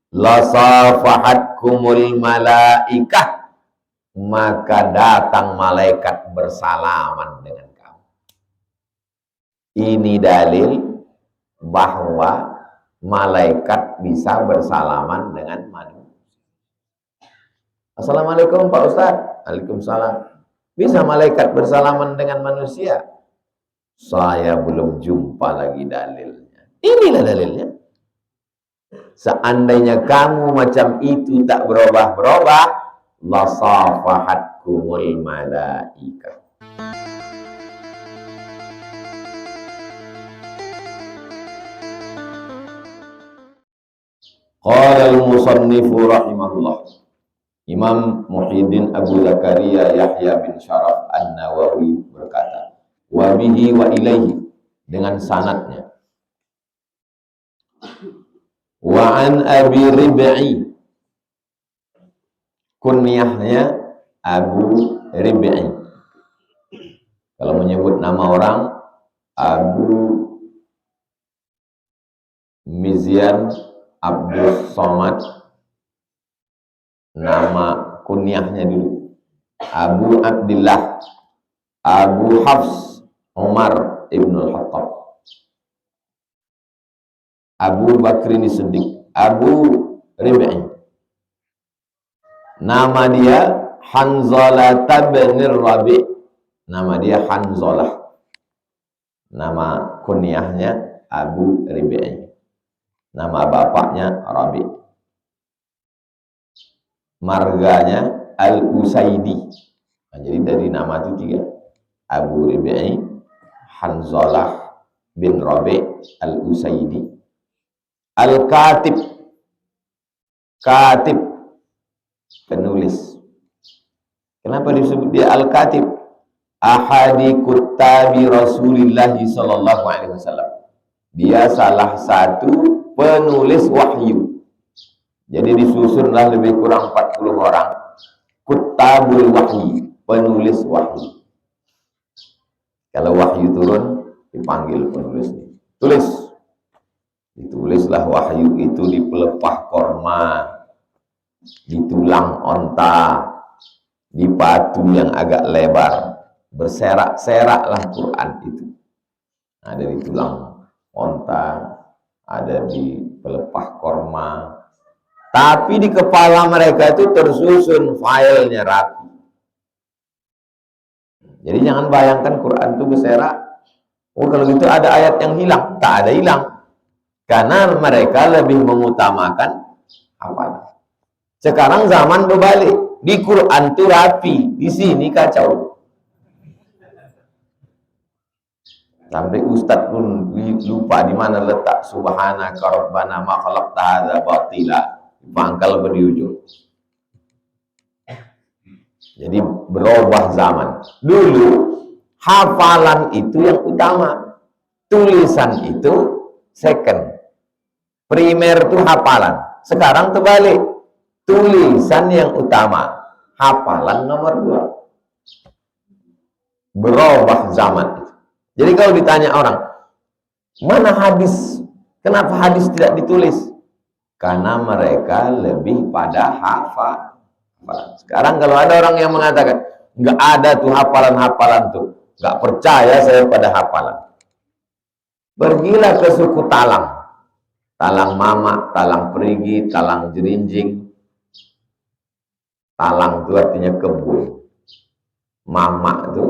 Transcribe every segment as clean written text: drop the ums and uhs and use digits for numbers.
lasafahatkumul malaikah, maka datang malaikat bersalaman dengan kamu. Ini dalil bahwa malaikat bisa bersalaman dengan manusia. Assalamualaikum Pak Ustadz. Waalaikumsalam. Bisa malaikat bersalaman dengan manusia? Saya belum jumpa lagi dalilnya. Inilah dalilnya. Seandainya kamu macam itu tak berubah-berubah, lasafahatkumul malaikah. Qala al-musannifu rahimahullah. Imam Muhyiddin Abu Zakaria Yahya bin Syaraf An-Nawawi berkata, wa bihi wa ilaihi, dengan sanadnya. Wa an Abi Rib'i, kunyahnya Abu Rib'i. Kalau menyebut nama orang, Abu Mizyan Abdus Somad, nama kunyahnya dulu. Abu Abdillah Abu Hafs Umar Ibnul Khattab, Abu Bakrin Siddiq, Abu Rib'i. Nama dia Hanzalah bin Rabi'. Nama dia Hanzalah. Nama kunyahnya Abu Rib'i. Nama bapaknya Rabi'. Marganya Al-Usaidi. Nah, jadi dari nama itu 3. Abu Rib'i, Hanzalah bin Rabi' Al-Usaidi. Al-Katib, Katib, penulis. Kenapa disebut dia Al-Katib? Ahadi kuttabi Rasulillah sallallahu alaihi wasallam. Dia salah satu penulis wahyu. Jadi disusunlah lebih kurang 40 orang. Kuttabul wahyi, penulis wahyu. Kalau wahyu turun, dipanggil penulis. Tulis. Ditulislah wahyu itu di pelepah korma, di tulang onta, di batu yang agak lebar. Berserak-seraklah Quran itu. Ada di tulang onta, ada di pelepah korma. Tapi di kepala mereka itu tersusun filenya rapi. Jadi jangan bayangkan Quran itu berserak. Oh, kalau gitu ada ayat yang hilang. Tak ada hilang. Karena mereka lebih mengutamakan hafalan. Sekarang zaman berbalik. Di Quran itu rapi, di sini kacau. Sampai ustaz pun lupa di mana letak subhanaka rabbana ma khalaqta hadza batila. Pangkal berujung. Jadi berubah zaman. Dulu hafalan itu yang utama, tulisan itu second. Primer itu hafalan. Sekarang terbalik, tulisan yang utama, hafalan nomor 2. Berubah zaman. Jadi kalau ditanya orang, mana hadis? Kenapa hadis tidak ditulis? Karena mereka lebih pada hafalan. Sekarang kalau ada orang yang mengatakan nggak ada tuh hafalan-hafalan tuh, nggak percaya saya pada hafalan, pergilah ke suku Talang, Talang Mama, Talang Perigi, Talang Jerinjing. Talang itu artinya kebun, Mama itu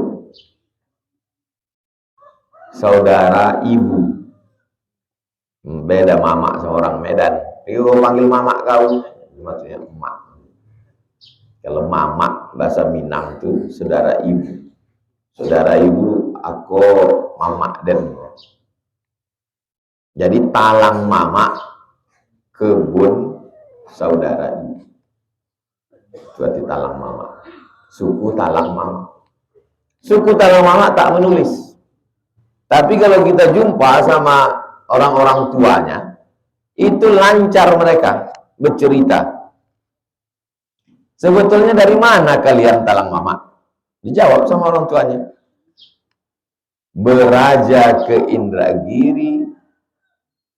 saudara ibu. Beda Mama sama orang Medan. Yuk panggil Mama kau, maksudnya emak. Kalau Mama bahasa Minang itu saudara ibu. Saudara ibu aku Mama dan. Jadi Talang Mama, kebun saudara ibu. Berarti Talang Mama. Suku Talang Mama. Suku Talang Mama tak menulis. Tapi kalau kita jumpa sama orang-orang tuanya, itu lancar mereka bercerita. Sebetulnya dari mana kalian Talang Mama? Dijawab sama orang tuanya. Beraja ke Indragiri,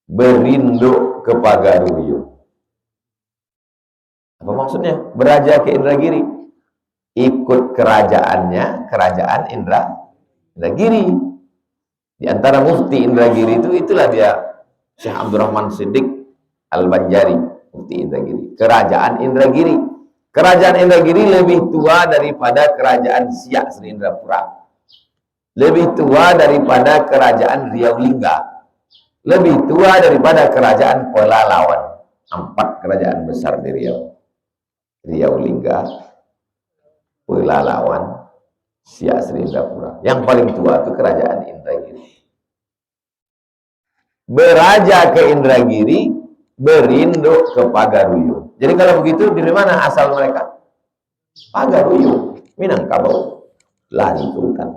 berinduk ke Pagaruyung. Apa maksudnya? Beraja ke Indragiri. Ikut kerajaannya, kerajaan Indragiri. Di antara mufti Indragiri itulah dia Syekh Abdurrahman Siddiq Al-Banjari, mufti Indragiri. Kerajaan Indragiri. Kerajaan Indragiri lebih tua daripada kerajaan Siak Sri Indrapura. Lebih tua daripada kerajaan Riau Lingga. Lebih tua daripada kerajaan Pelalawan. 4 kerajaan besar di Riau. Riau Lingga, Pelalawan, Siak Sri Indrapura. Yang paling tua itu kerajaan Indragiri. Beraja ke Indragiri, berinduk ke Pagaruyung. Jadi kalau begitu dari mana asal mereka? Pagaruyung, Minangkabau. Lari ke hutan.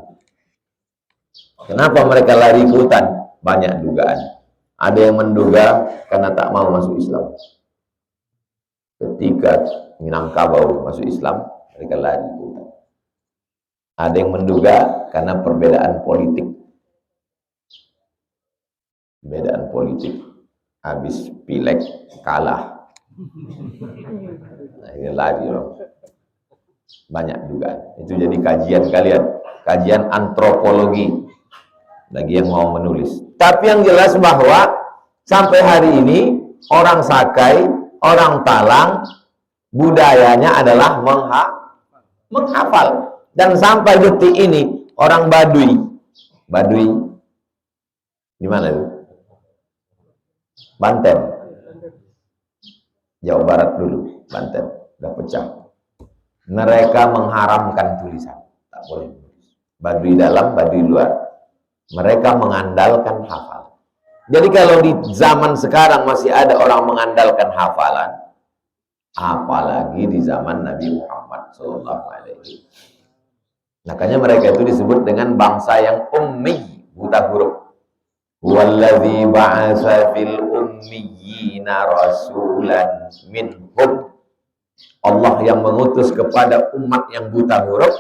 Kenapa mereka lari ke hutan? Banyak dugaan. Ada yang menduga karena tak mau masuk Islam. Ketika Minangkabau masuk Islam, mereka lari ke hutan. Ada yang menduga karena perbedaan politik. Perbedaan politik. Habis pileg kalah. Akhirnya lari loh. Banyak dugaan. Itu jadi kajian kalian. Kajian antropologi. Bagi yang mau menulis. Tapi yang jelas bahwa sampai hari ini orang Sakai, orang Talang, budayanya adalah menghafal. Dan sampai detik ini orang Baduy di mana itu? Banten, Jawa Barat dulu, Banten udah pecah. Mereka mengharamkan tulisan, tak boleh tulis. Baduy dalam, Baduy luar. Mereka mengandalkan hafal. Jadi kalau di zaman sekarang masih ada orang mengandalkan hafalan, apalagi di zaman Nabi Muhammad SAW. Makanya mereka itu disebut dengan bangsa yang ummi, buta huruf. Walladzi ba'atsa fil ummiyina rasulan minhum. Allah yang mengutus kepada umat yang buta huruf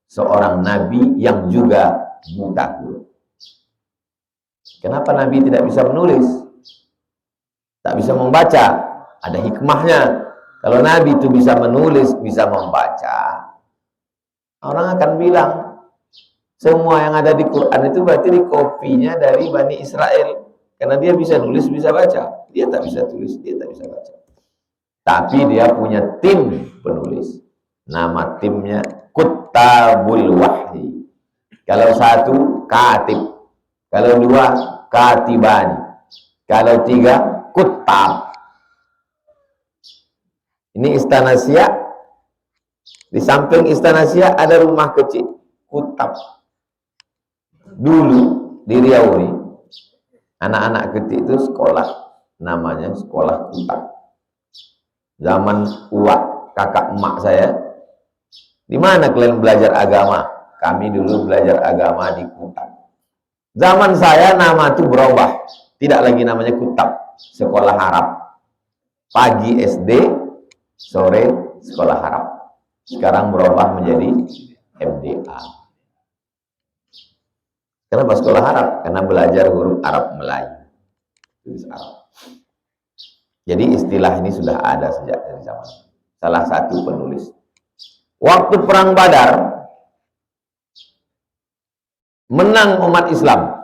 seorang nabi yang juga buta huruf. Kenapa Nabi tidak bisa menulis? Tak bisa membaca? Ada hikmahnya. Kalau Nabi itu bisa menulis, bisa membaca, orang akan bilang, semua yang ada di Quran itu berarti dikopinya dari Bani Israel. Karena dia bisa nulis, bisa baca. Dia tak bisa tulis, dia tak bisa baca. Tapi dia punya tim penulis. Nama timnya Kuttabul Wahyi. Kalau satu, katib. Kalau 2, katibani. Kalau 3, kuttab. Ini Istana Siak. Di samping Istana Siak ada rumah kecil, kuttab. Dulu di Riau ini, anak-anak kecil itu sekolah, namanya sekolah kuttab. Zaman uak kakak emak saya, di mana kalian belajar agama? Kami dulu belajar agama di kuttab. Zaman saya nama itu berubah, tidak lagi namanya kuttab, sekolah Arab. Pagi SD, sore sekolah Arab. Sekarang berubah menjadi MDA. Kenapa sekolah Arab? Karena belajar huruf Arab Melayu, tulis Arab. Jadi istilah ini sudah ada sejak dari zaman. Salah satu penulis. Waktu perang Badar, menang umat Islam.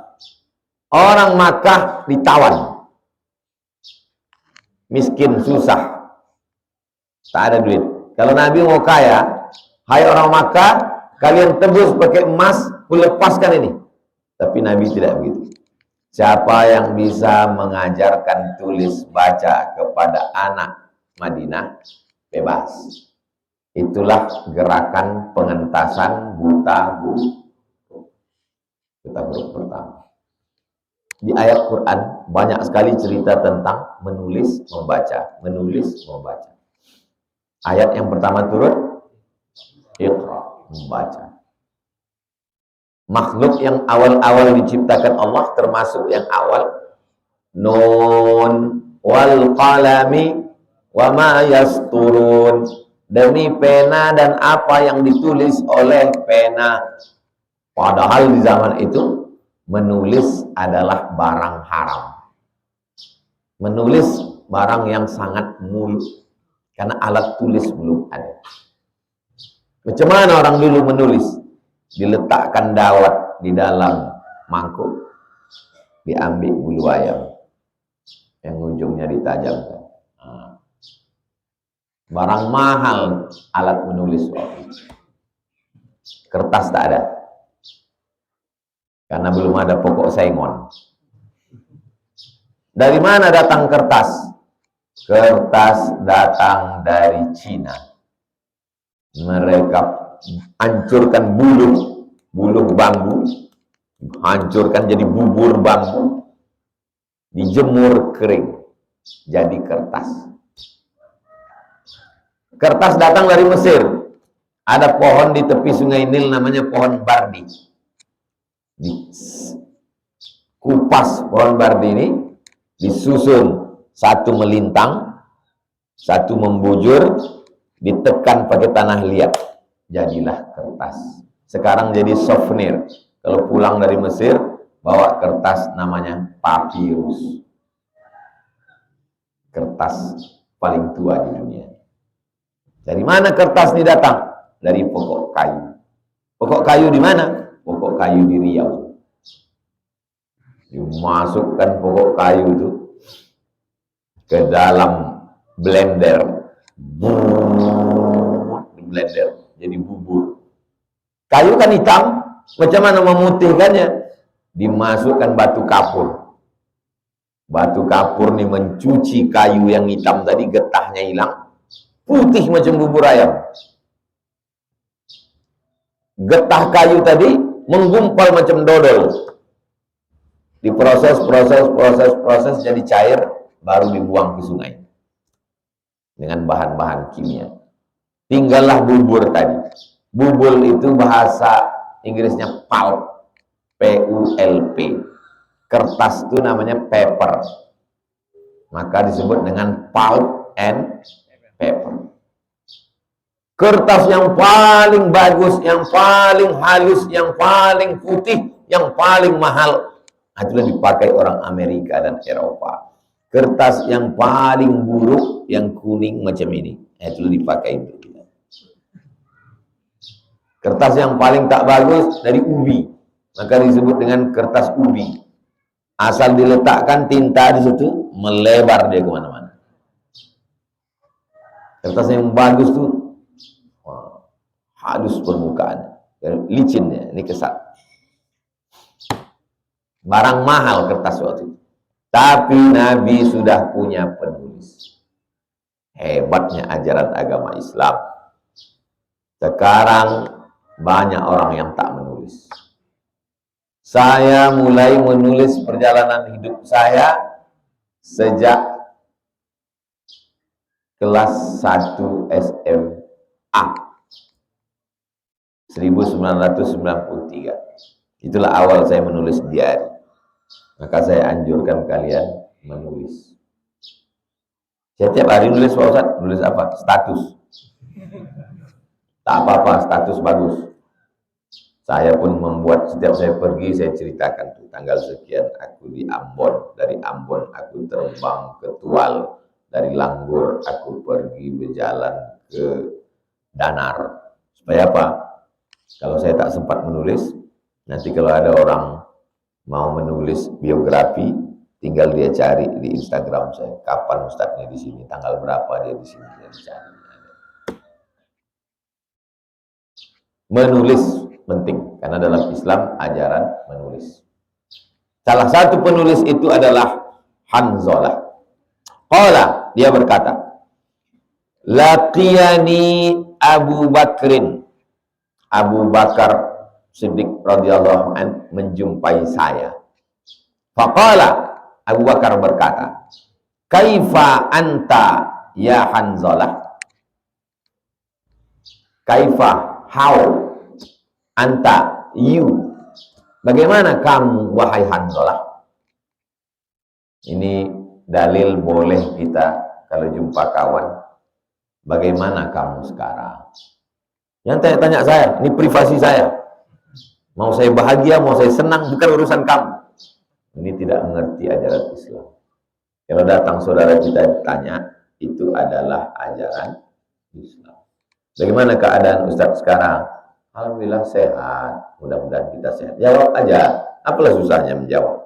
Orang Makkah ditawan. Miskin, susah. Tak ada duit. Kalau Nabi mau kaya, hai orang Makkah, kalian tebus pakai emas, lepaskan ini. Tapi Nabi tidak begitu. Siapa yang bisa mengajarkan tulis baca kepada anak Madinah, bebas. Itulah gerakan pengentasan buta huruf pertama. Di ayat Quran banyak sekali cerita tentang menulis, membaca, menulis, membaca. Ayat yang pertama turun, Iqra, membaca. Makhluk yang awal-awal diciptakan Allah, termasuk yang awal, Nun wal qalami wa ma yasturun. Demi pena dan apa yang ditulis oleh pena. Padahal di zaman itu menulis adalah barang haram. Menulis barang yang sangat mulia. Karena alat tulis belum ada. Macam mana orang dulu menulis? Diletakkan dawat di dalam mangkuk, diambil bulu ayam yang ujungnya ditajamkan. Barang mahal alat menulis waktu itu. Kertas tak ada, karena belum ada pokok saingon. Dari mana datang kertas? Kertas datang dari Cina. Mereka hancurkan buluh bambu, hancurkan jadi bubur bambu, dijemur kering, jadi kertas. Kertas datang dari Mesir. Ada pohon di tepi sungai Nil namanya pohon bardi. Kupas pohon bardi ini, disusun, satu melintang, satu membujur, ditekan pakai tanah liat, jadilah kertas. Sekarang jadi souvenir. Kalau pulang dari Mesir, bawa kertas namanya papirus. Kertas paling tua di dunia. Dari mana kertas ini datang? Dari pokok kayu. Pokok kayu di mana? Pokok kayu di Riau. Dimasukkan pokok kayu itu ke dalam blender, blender jadi bubur. Kayu kan hitam, macam mana memutihkannya? Dimasukkan batu kapur. Batu kapur nih mencuci kayu yang hitam tadi, getahnya hilang, putih macam bubur ayam. Getah kayu tadi menggumpal macam dodol. Diproses, proses jadi cair, baru dibuang ke sungai dengan bahan-bahan kimia. Tinggallah bubur tadi. Bubur itu bahasa Inggrisnya pulp, P-U-L-P. Kertas itu namanya paper, maka disebut dengan pulp and paper. Kertas yang paling bagus, yang paling halus, yang paling putih, yang paling mahal, itulah dipakai orang Amerika dan Eropa. Kertas yang paling buruk, yang kuning macam ini, itulah dipakai untuk kita. Kertas yang paling tak bagus dari ubi, maka disebut dengan kertas ubi. Asal diletakkan tinta di situ, melebar dia kemana-mana. Kertas yang bagus tuh halus permukaan, licinnya ini kesat. Barang mahal kertas waktu itu. Tapi Nabi sudah punya penulis. Hebatnya ajaran agama Islam. Sekarang banyak orang yang tak menulis. Saya mulai menulis perjalanan hidup saya sejak kelas 1 SMA 1993. Itulah awal saya menulis diari. Maka saya anjurkan kalian menulis. Saya tiap hari nulis, Pak Ustaz. Nulis apa? Status. Tak apa-apa, status bagus. Saya pun membuat, setiap saya pergi, saya ceritakan tuh, tanggal sekian aku di Ambon. Dari Ambon aku terbang ke Tual. Dari Langgur aku pergi berjalan ke Danar. Supaya apa? Kalau saya tak sempat menulis, nanti kalau ada orang mau menulis biografi, tinggal dia cari di Instagram saya, kapan Ustadznya di sini, tanggal berapa dia di sini, dia dicari. Menulis penting, karena dalam Islam ajaran menulis. Salah satu penulis itu adalah Hanzalah. Qala, dia berkata, laqiyani Abu Bakrin. Abu Bakar Siddiq radhiyallahu anhu menjumpai saya. Faqala, Abu Bakar berkata, kaifa anta ya Hanzalah? Kaifa, how, anta, you, bagaimana kamu wahai Hanzalah? Ini dalil boleh kita kalau jumpa kawan, bagaimana kamu sekarang? Yang tanya saya, ini privasi saya. Mau saya bahagia, mau saya senang, bukan urusan kamu. Ini tidak mengerti ajaran Islam. Kalau datang saudara kita tanya, itu adalah ajaran Islam. Bagaimana keadaan Ustadz sekarang? Alhamdulillah sehat. Mudah-mudahan kita sehat. Jawab aja. Apalah susahnya menjawab?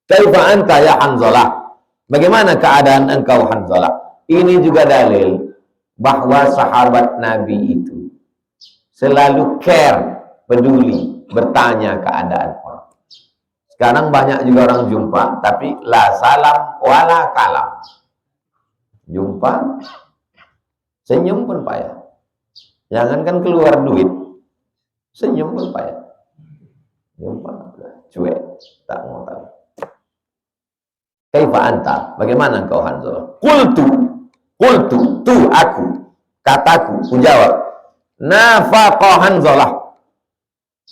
Kaifa anta ya Hanzalah? Bagaimana keadaan engkau Hanzalah? Ini juga dalil bahwa sahabat Nabi itu selalu care, peduli, bertanya keadaan orang. Sekarang banyak juga orang jumpa, tapi la salam wala kalam. Jumpa, senyum pun payah. Jangankan keluar duit, senyum pun payah. Jumpa, cuek, tak mau tahu. Kaifa anta? Bagaimana engkau Hanzalah? Qultu, tu aku, kataku, ku jawab. Nafaqa Hanzalah.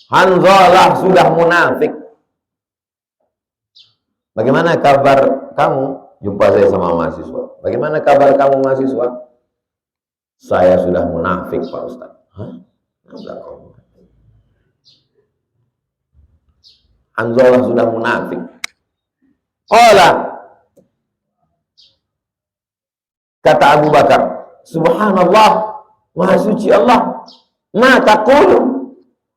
Hanzalah sudah munafik. Bagaimana kabar kamu? Jumpa saya sama mahasiswa. Bagaimana kabar kamu mahasiswa? Saya sudah munafik Pak Ustaz. Hah? Hanzalah sudah munafik. Qala, kata Abu Bakar, Subhanallah, Maha Suci Allah, ma taqulu?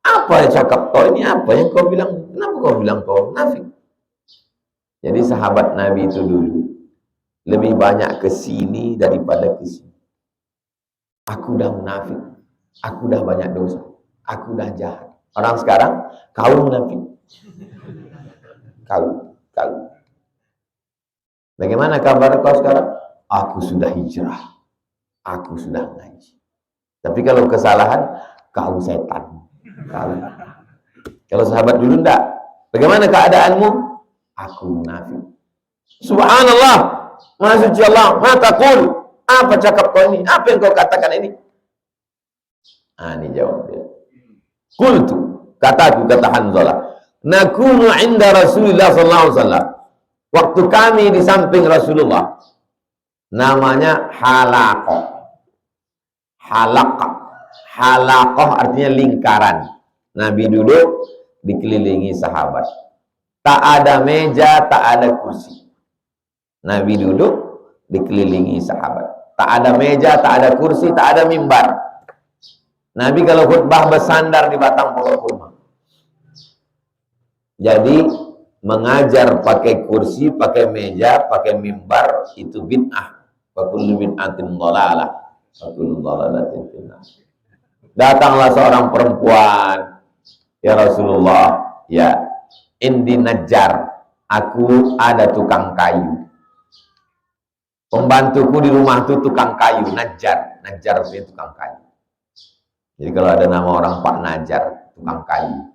Apa yang cakap kau ini? Apa yang kau bilang? Kenapa kau bilang kau munafik? Jadi sahabat Nabi itu dulu lebih banyak ke sini daripada ke sini. Aku dah munafik, aku dah banyak dosa, aku dah jahat. Orang sekarang, kau munafik. Kau. Bagaimana kabar kau sekarang? Aku sudah hijrah, aku sudah ngaji. Tapi kalau kesalahan, kau setan. Kau. Kalau sahabat dulu enggak. Bagaimana keadaanmu? Aku munafik. Subhanallah, Maha Suci Allah, ma taqul? Apa cakap kau ini? Apa yang kau katakan ini? Ini jawab dia. Qultu, kataku, kata Hanzalah, nakunu inda Rasulullah sallallahu alaihi wasallam. Waktu kami di samping Rasulullah, namanya halaqah. Halaqah artinya lingkaran. Nabi duduk dikelilingi sahabat. Tak ada meja, tak ada kursi. Nabi duduk dikelilingi sahabat. Tak ada meja, tak ada kursi, tak ada mimbar. Nabi kalau khutbah bersandar di batang pohon kurma. Jadi mengajar pakai kursi, pakai meja, pakai mimbar itu bid'ah. Wa kullu bid'atin dhalalah. Wa kullu dhalalatin finnar. Datanglah seorang perempuan, ya Rasulullah, ya, indi najjar, aku ada tukang kayu. Pembantuku di rumah itu tukang kayu, najjar itu tukang kayu. Jadi kalau ada nama orang Pak Najar, tukang kayu.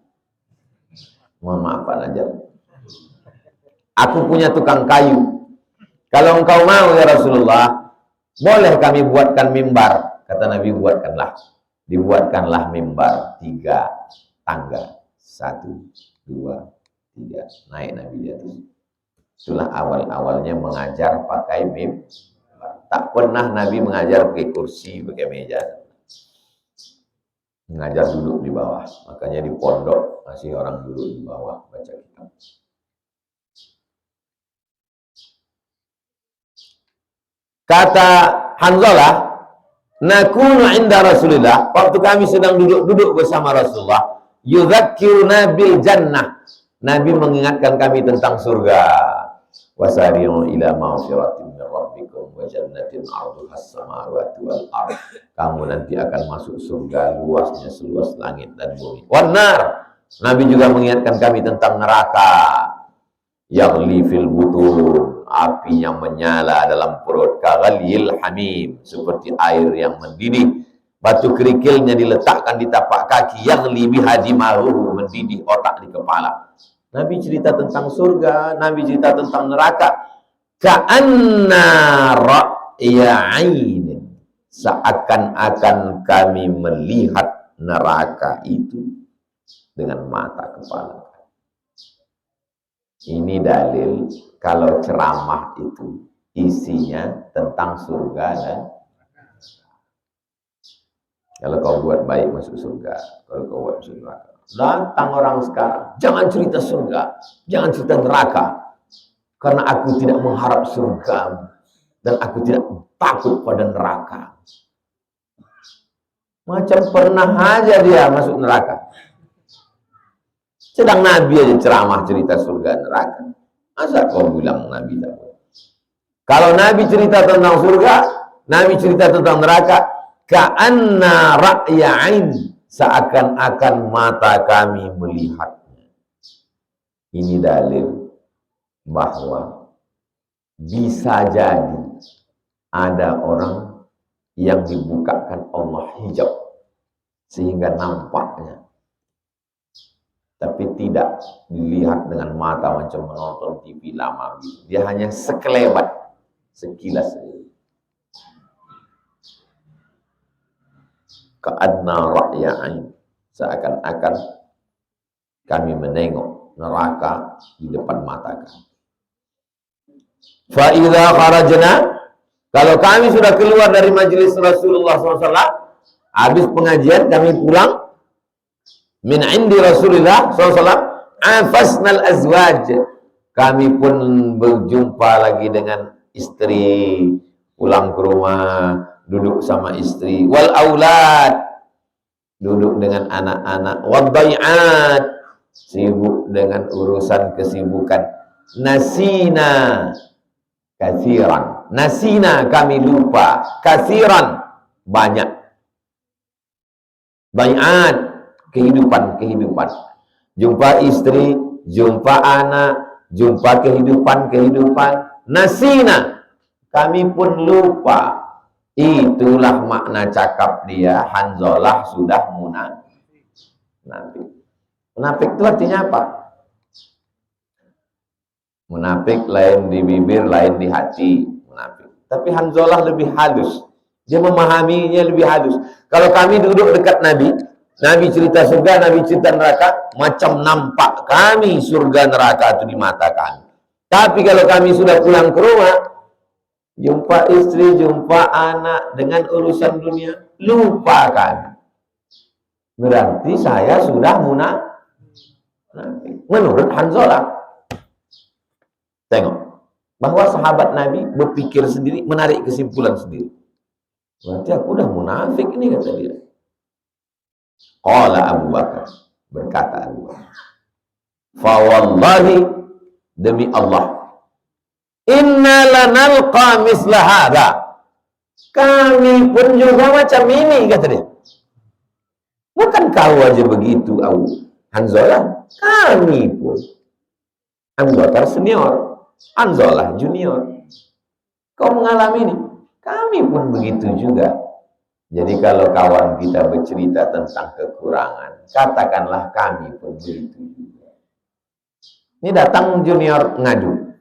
Mohon maaf Pak Najar. Aku punya tukang kayu. Kalau engkau mau ya Rasulullah, boleh kami buatkan mimbar. Kata Nabi, buatkanlah. Dibuatkanlah mimbar 3 tangga. 1, 2, 3. Naik Nabi di atas. Itulah awal-awalnya mengajar pakai mimbar. Tak pernah Nabi mengajar pakai kursi, pakai meja. Mengajar duduk di bawah. Makanya di pondok masih orang duduk di bawah baca kitab. Kata Hanzalah, nakunu inda Rasulullah, waktu kami sedang duduk bersama Rasulullah, yudzakkiruna bil jannah. Nabi mengingatkan kami tentang surga. Wasari'u ila maghfiratin min rabbikum wa jannatin 'arduhas samawati wal ardh. Kamu nanti akan masuk surga luasnya seluas langit dan bumi. Wan nar. Nabi juga mengingatkan kami tentang neraka. Yaghli fil butun, apinya menyala dalam perut, kaghalil hamim, seperti air yang mendidih. Batu kerikilnya diletakkan di tapak kaki, yaghli biha dimaruhu, mendidih otak di kepala. Nabi cerita tentang surga, Nabi cerita tentang neraka. Ka'anna ra'ya'ain, seakan-akan kami melihat neraka itu dengan mata kepala. Ini dalil kalau ceramah itu isinya tentang surga dan kalau kau buat baik masuk surga, kalau kau buat masuk neraka. Datang orang sekarang, jangan cerita surga, jangan cerita neraka, karena aku tidak mengharap surga. dan aku tidak takut pada neraka. Macam pernah aja dia masuk neraka. Sedang Nabi aja ceramah cerita surga neraka. Masa kau bilang Nabi tak? Kalau Nabi cerita tentang surga, Nabi cerita tentang neraka, ka'anna ra'ya'in, seakan-akan mata kami melihatnya. Ini dalil bahwa bisa jadi ada orang yang dibukakan Allah hijab sehingga nampaknya, tapi tidak dilihat dengan mata macam menonton TV lama. Dia hanya sekelebat, sekilas. Ka'anna ra'ya'in, seakan-akan kami menengok neraka di depan mata kami. Fa idza kharajna, kalau kami sudah keluar dari majelis Rasulullah SAW, habis pengajian kami pulang, min indi Rasulullah SAW, afasnal azwaj, kami pun berjumpa lagi dengan istri, pulang ke rumah, duduk sama istri, wal aulad, duduk dengan anak-anak, wadai'at, sibuk dengan urusan kesibukan, nasina kathiran, nasina kami lupa, kathiran banyak, bai'at kehidupan, jumpa istri, jumpa anak, jumpa kehidupan, nasina kami pun lupa. Itulah makna cakap dia, Hanzalah sudah munafik. Munafik itu artinya apa? Munafik lain di bibir, lain di hati, munafik. Tapi Hanzalah lebih halus, dia memahaminya lebih halus. Kalau kami duduk dekat Nabi, Nabi cerita surga, Nabi cerita neraka, macam nampak kami surga neraka itu di mata kami. Tapi kalau kami sudah pulang ke rumah, jumpa istri, jumpa anak, dengan urusan dunia, lupakan. Berarti saya sudah munafik. Menurut Hanzalah. Tengok, bahwa sahabat Nabi berpikir sendiri, menarik kesimpulan sendiri. Berarti aku udah munafik ini, kata dia. Qala Abu Bakar, berkata Abu Bakar, fa wallahi, demi Allah, inna lanalqa misla hadha, kami pun juga macam ini, kata dia. Bukan kau aja begitu, Abu Hanzalah, kami pun. Abu Bakar senior, Hanzalah junior. Kau mengalami ini, kami pun begitu juga. Jadi kalau kawan kita bercerita tentang kekurangan, katakanlah kami pun begitu juga. Ini datang junior ngadu,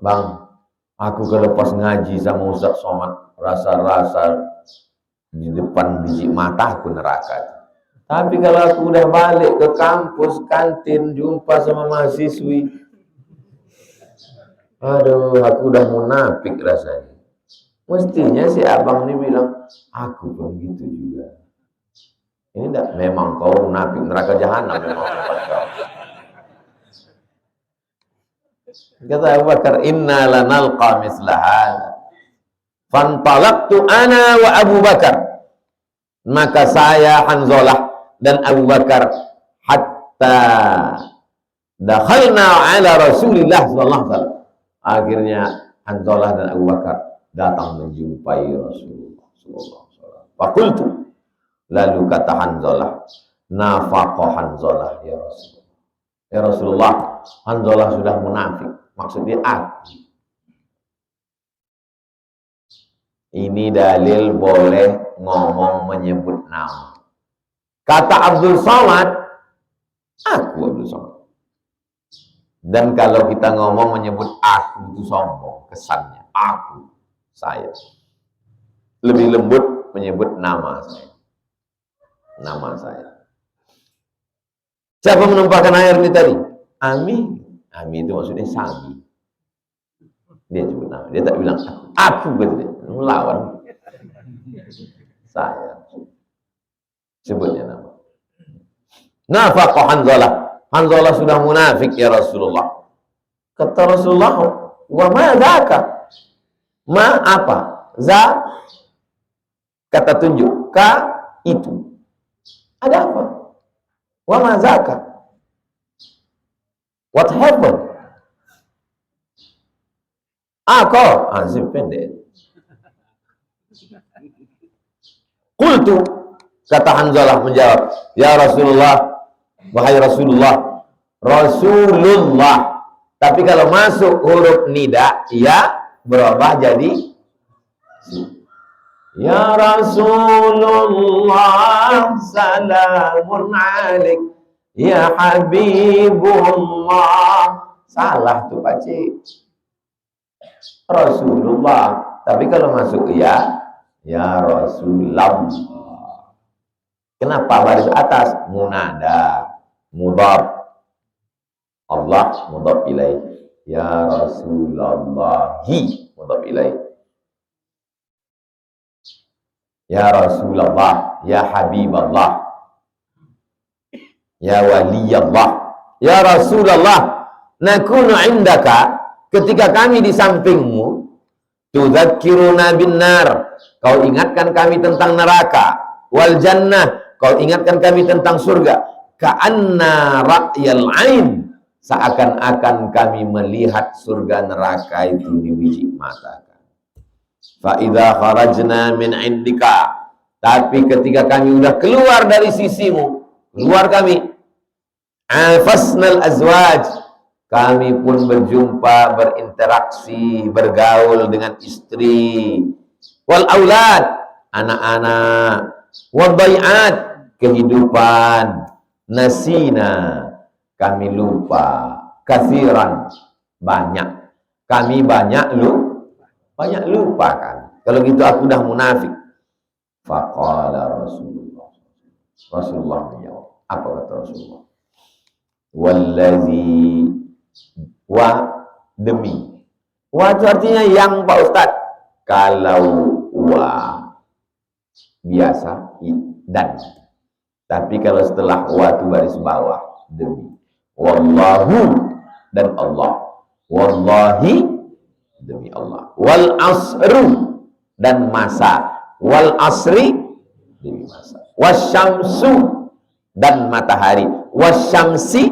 Bang, aku kalau pas ngaji sama Ustaz Somad, rasa-rasa di depan biji mata aku neraka. Tapi kalau aku udah balik ke kampus, kantin, jumpa sama mahasiswi, aduh, aku udah munafik rasanya. Mestinya si abang ini bilang, aku pun gitu juga. Ini enggak, memang kau munafik neraka jahanam, memang tempat kau. Kata Abu Bakar, inna lanalqa misla hadha. Fantalaqtu ana wa Abu Bakar. Maka saya, Hanzalah, dan Abu Bakar, hatta dakhalna ala Rasulillah sallallahu alaihi wasallam. Akhirnya Hanzalah dan Abu Bakar datang menjumpai Rasulullah sallallahu alaihi wasallam. Faqultu, lalu kata Hanzalah, nafaqa Hanzalah ya Rasulullah. Ya Rasulullah, Hanzalah sudah munafik. Maksudnya aku. Ini dalil boleh ngomong menyebut nama. Kata Abdul Somad, aku Abdul Somad. Dan kalau kita ngomong menyebut aku itu sombong kesannya. Aku, saya. Lebih lembut menyebut nama saya. Nama saya. Siapa menumpahkan air ini tadi? Ami. Ami itu maksudnya Sami. Dia sebut nama. Dia tak bilang aku betul. Melawan saya. Sebutnya nama. Nafaqa Hanzalah. Hanzalah sudah munafik ya Rasulullah. Kata Rasulullah, wa ma dzaka? Ma apa? Za kata tunjuk. Ka itu. Ada apa? Wa ma zaka? What happened? Kau pendek. Qultu, kata Hanzalah menjawab, ya Rasulullah, wahai Rasulullah. Rasulullah. Tapi kalau masuk huruf nida, ya berubah jadi ya Rasulullah, salamun alaik, ya Habibullah. Salah tuh Pakcik. Rasulullah. Tapi kalau masuk ya Rasulullah. Kenapa baris atas? Munada, mudhaf. Allah mudhaf ilaih. Ya Rasulullahi mudhaf ilaih. Ya Rasulullah, ya Habiballah, ya Waliyallah. Ya Rasulullah, nakunu indaka, ketika kami di sampingmu, tudzakkiruna bin nar, kau ingatkan kami tentang neraka, wal jannah, kau ingatkan kami tentang surga. Ka'anna ra'yal ain, seakan-akan kami melihat surga neraka itu di biji mata. Fa idza kharajna min indika, tapi ketika kami sudah keluar dari sisimu, keluar kami, afasnal azwaj, kami pun berjumpa, berinteraksi, bergaul dengan istri, wal aulad, anak-anak, wal bai'at, kehidupan, nasina, kami lupa, kathiran, banyak, kami banyak lupa kan. Kalau gitu aku dah munafik. Faqala Rasulullah menjawab. Apa kata Rasulullah? Wallazi, wa demi. Wa itu artinya yang Pak Ustaz. Kalau wa biasa dan. Tapi kalau setelah wa itu baris bawah demi. Wallahu dan Allah. Wallahi demi Allah. Wal asru dan masa. Wal asri demi masa. Wasyamsu dan matahari. Wasyamsi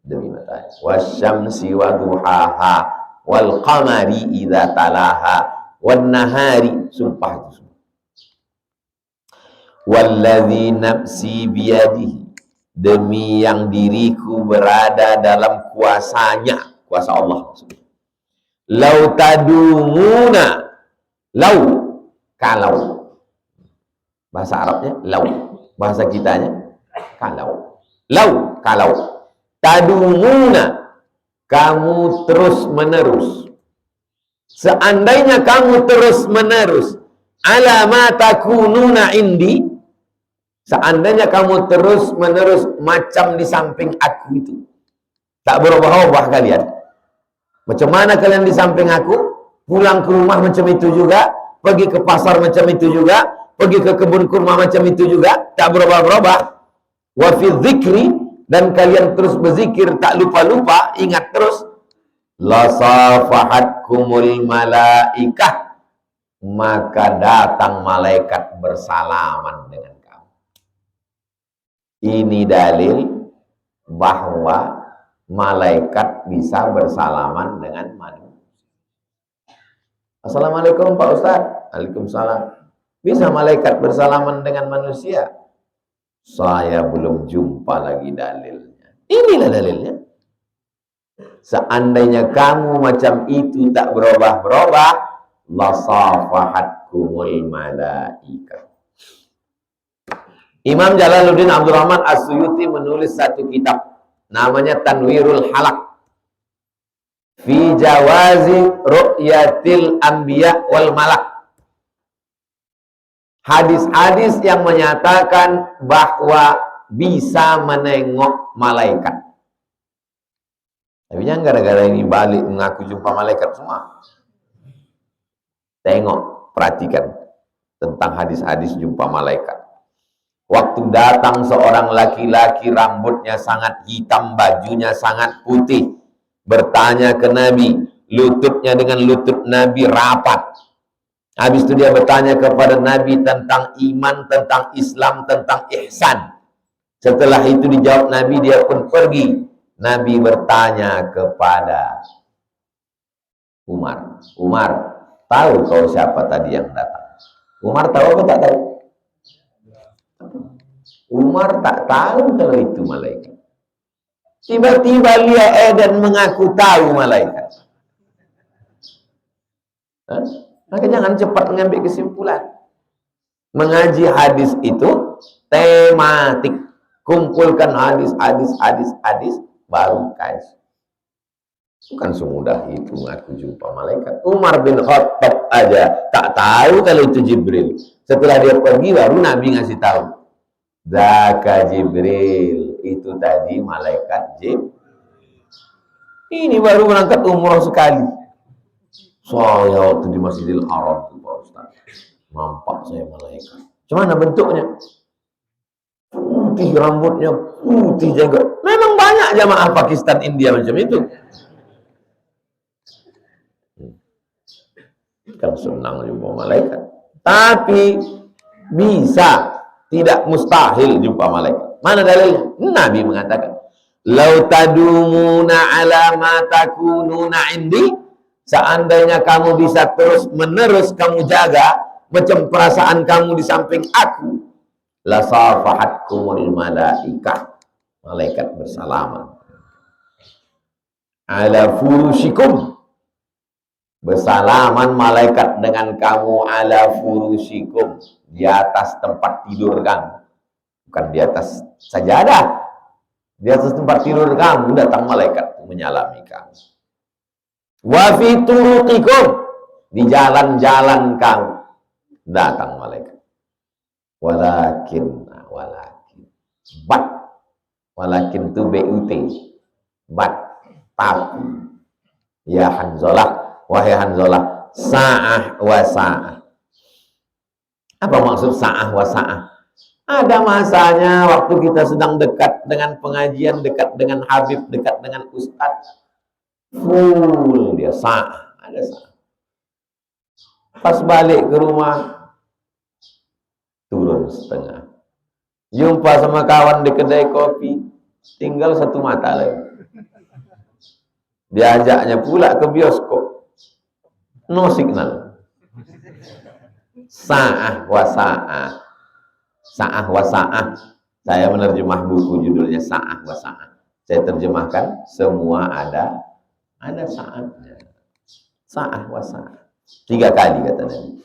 demi matahari. Wasyamsi wa duhaha. Wal qamari idza talaha. Wan nahari, sumpah itu semua. Walladzi nafsi biyadihi, demi yang diriku berada dalam kuasanya, kuasa Allah maksudnya. Lau tadumuna, lau, kalau, bahasa Arabnya lau, bahasa kitanya kalau. Lau, kalau, tadumuna, kamu terus menerus, seandainya kamu terus menerus, ala ma takununa indi, seandainya kamu terus menerus macam di samping aku itu, tak berubah-ubah kalian. Macam mana kalian di samping aku, pulang ke rumah macam itu juga, pergi ke pasar macam itu juga, pergi ke kebun kurma macam itu juga, tak berubah-ubah. Wa fi dzikri, dan kalian terus berzikir, tak lupa-lupa, ingat terus. La safahatkumul malaikah, maka datang malaikat bersalaman dengan kamu. Ini dalil bahwa malaikat bisa bersalaman dengan manusia. Assalamualaikum Pak Ustadz. Waalaikumsalam. Bisa malaikat bersalaman dengan manusia? Saya belum jumpa lagi dalilnya. Inilah dalilnya. Seandainya kamu macam itu tak berubah-berubah, lasafahatkumul malaikah. Imam Jalaluddin Abdul Rahman As-Suyuti menulis satu kitab namanya Tanwirul Halak fi jawazi ru'yatil anbiya wal malak. Hadis-hadis yang menyatakan bahwa bisa menengok malaikat. Tapi jangan gara-gara ini balik mengaku jumpa malaikat semua. Tengok, perhatikan tentang hadis-hadis jumpa malaikat. Waktu datang seorang laki-laki, rambutnya sangat hitam, bajunya sangat putih, bertanya ke Nabi, lututnya dengan lutut Nabi rapat, Habis itu dia bertanya kepada Nabi tentang iman, tentang Islam, tentang ihsan. Setelah itu dijawab Nabi, dia pun pergi. Nabi bertanya kepada Umar. Umar, tahu kau siapa tadi yang datang? Umar tahu atau tak tahu? Umar tak tahu kalau itu malaikat. Tiba-tiba lihat dan mengaku tahu malaikat. Maka jangan cepat mengambil kesimpulan. Mengaji hadis itu tematik. Kumpulkan hadis, baru kais. Bukan semudah itu mengaku jumpa malaikat. Umar bin Khattab aja tak tahu kalau itu Jibril. Setelah dia pergi baru Nabi ngasih tahu. Zaka Jibril, itu tadi malaikat Jibril. Ini baru berangkat umroh sekali. Saya waktu di Masjidil Haram Pak Ustaz, nampak saya malaikat. Gimana bentuknya? Putih rambutnya, putih jaga. Memang banyak jamaah Pakistan, India macam itu. Kan senang jumpa malaikat. Tapi bisa, tidak mustahil jumpa malaikat. Mana dalilnya? Nabi mengatakan, "Lau tadumuna ala ma takununa indi." Seandainya kamu bisa terus menerus kamu jaga macam perasaan kamu di samping aku, la safahatkumul malaikah, malaikat bersalaman. Ala furushikum, bersalaman malaikat dengan kamu, ala furushikum, di atas tempat tidur kamu, bukan di atas sajadah, di atas tempat tidur kamu datang malaikat menyalami kamu. Wa fi turuqikum, di jalan-jalan kamu datang malaikat. Walakin tu but, tapi ya Hanzalah, wahai Hanzalah, sa'ah wa sa'ah. Apa maksud sa'ah wa sa'ah? Ada masanya waktu kita sedang dekat dengan pengajian, dekat dengan Habib, dekat dengan Ustadz, full dia sa'ah, ada sa'ah. Pas balik ke rumah turun setengah. Jumpa sama kawan di kedai kopi, tinggal satu mata lagi. Diajaknya pula ke bioskop, no signal. Sa'ah wa sa'ah, sa'ah wa sa'ah. Saya menerjemah buku judulnya Sa'ah wa sa'ah. Saya terjemahkan semua ada saatnya. Sa'ah wa sa'ah. 3 kali kata Nabi.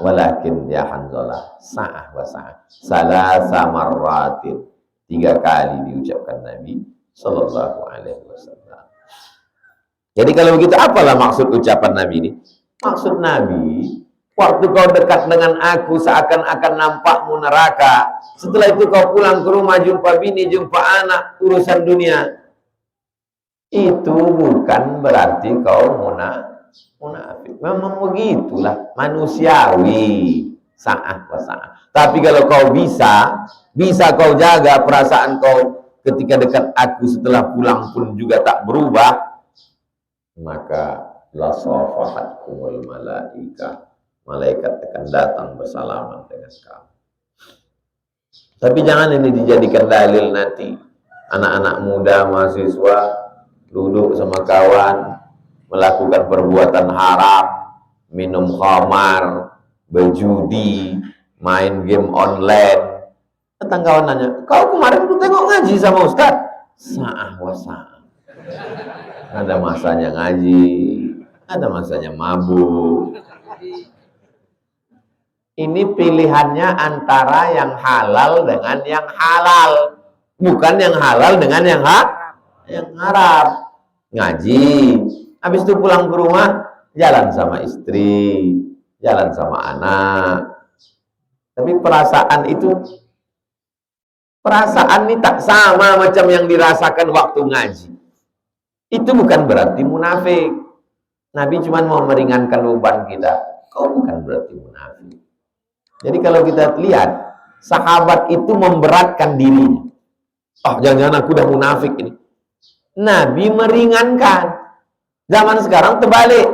Walakin ya Hanzalah, sa'ah wa sa'ah. Salasa marratin. 3 kali diucapkan Nabi sallallahu alaihi wasallam. Jadi kalau begitu, apalah maksud ucapan Nabi ini? Maksud Nabi, waktu kau dekat dengan aku seakan-akan nampakmu neraka. Setelah itu kau pulang ke rumah, jumpa bini, jumpa anak, urusan dunia. Itu bukan berarti kau munafik. Memang begitulah, manusiawi. Sa'ah wa sa'ah. Tapi kalau kau bisa kau jaga perasaan kau ketika dekat aku, setelah pulang pun juga tak berubah, maka la safahatkumul malaikah, malaikat akan datang bersalaman dengan kamu. Tapi jangan ini dijadikan dalil nanti anak-anak muda, mahasiswa duduk sama kawan melakukan perbuatan haram, minum khamar, berjudi, main game online. Datang kawan nanya, kau kemarin tuh tengok ngaji sama Ustaz? Sa'ah wa sa'ah. Ada masanya ngaji, ada masanya mabuk. Ini pilihannya antara yang halal dengan yang halal, bukan yang halal dengan yang haram. Ngaji, habis itu pulang ke rumah, jalan sama istri, jalan sama anak. Tapi perasaan ini tak sama macam yang dirasakan waktu ngaji. Itu bukan berarti munafik. Nabi cuma mau meringankan beban kita. Kau bukan berarti munafik. Jadi kalau kita lihat, sahabat itu memberatkan dirinya. Oh, jangan-jangan aku udah munafik ini. Nabi meringankan. Zaman sekarang terbalik.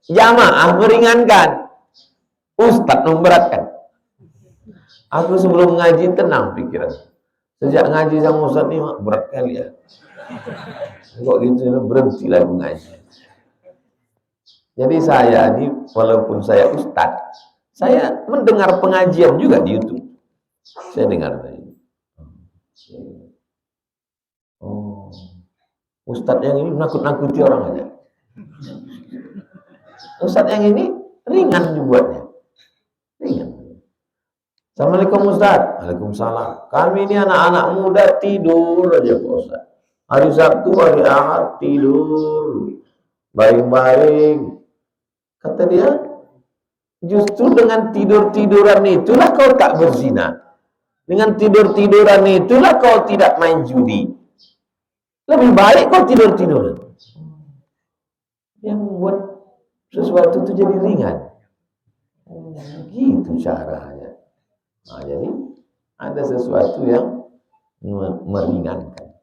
Jamaah meringankan, ustadz memberatkan. Aku sebelum ngaji tenang pikiran. Sejak ngaji sama ustadz ini berat kali ya. Kok gitu berhenti lah ngaji. Jadi saya ini walaupun saya ustadz, saya mendengar pengajian juga di YouTube. Saya dengar. Oh, ustadz yang ini nakut-nakuti orang aja. Ustadz yang ini ringan dibuatnya. Ringan. Assalamualaikum Ustadz. Waalaikumsalam. Kami ini anak-anak muda tidur aja Pak Ustadz. Hari Sabtu, hari Ahad tidur. Baring-baring. Kata dia, justru dengan tidur-tiduran itulah kau tak berzina. Dengan tidur-tiduran itulah kau tidak main judi. Lebih baik kau tidur-tiduran. Yang membuat sesuatu itu jadi ringan. Gitu caranya. Nah, jadi ada sesuatu yang meringankan.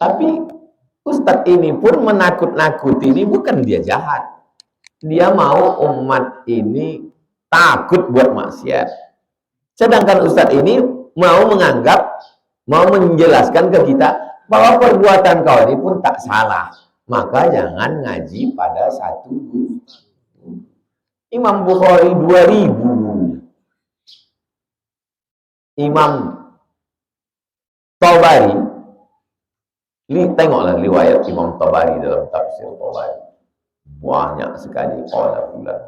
Tapi ustadz ini pun menakut-nakuti, ini bukan dia jahat. Dia mau umat ini takut buat maksiat. Sedangkan ustadz ini mau menganggap, mau menjelaskan ke kita bahwa perbuatan kau ini pun tak salah. Maka jangan ngaji pada satu guru. Imam Bukhari 2000. Imam Tabari, tengoklah riwayat Imam Tabari dalam tafsir Tabari. Banyak sekali qala fulan.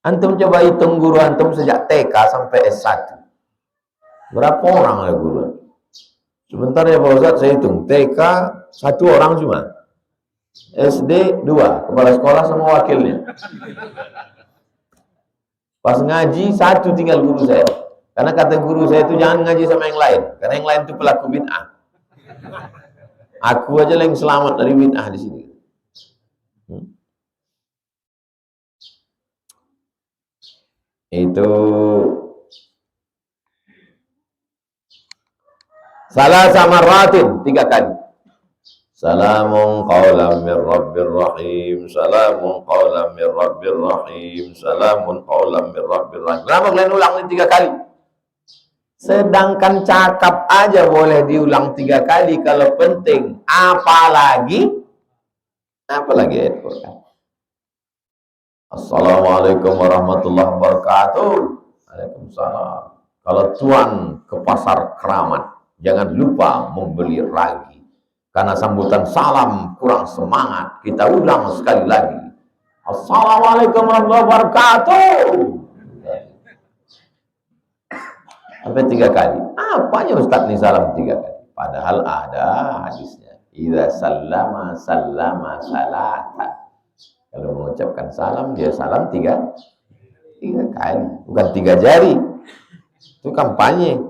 Antum coba hitung guru antum sejak TK sampai S1. Berapa orang ada guru? Sebentar ya Pak Ustaz, saya hitung. TK 1 orang cuma. SD 2, kepala sekolah sama wakilnya. Pas ngaji 1 tinggal guru saya. Karena kata guru saya itu jangan ngaji sama yang lain, karena yang lain itu pelaku bid'ah. Aku aja yang selamat dari bid'ah di sini. Itu salah sama ratin 3 kali. Salamun qawlan min rabbir rahim, salamun qawlan min rabbir rahim, salamun qawlan min rabbir rahim. Kenapa kalian ulang ini 3 kali? Sedangkan cakap aja boleh diulang 3 kali kalau penting. Apalagi ayat Quran. Assalamualaikum warahmatullahi wabarakatuh. Waalaikumsalam. Kalau tuan ke pasar Keramat, jangan lupa membeli ragi. Karena sambutan salam kurang semangat. Kita ulang sekali lagi. Assalamualaikum warahmatullahi wabarakatuh. Sampai 3 kali. Apanya Ustaz nih salam 3 kali? Padahal ada hadisnya. Idza sallama sallama salatan. Kalau mengucapkan salam, dia salam 3 kali. Bukan 3 jari. Itu kampanye.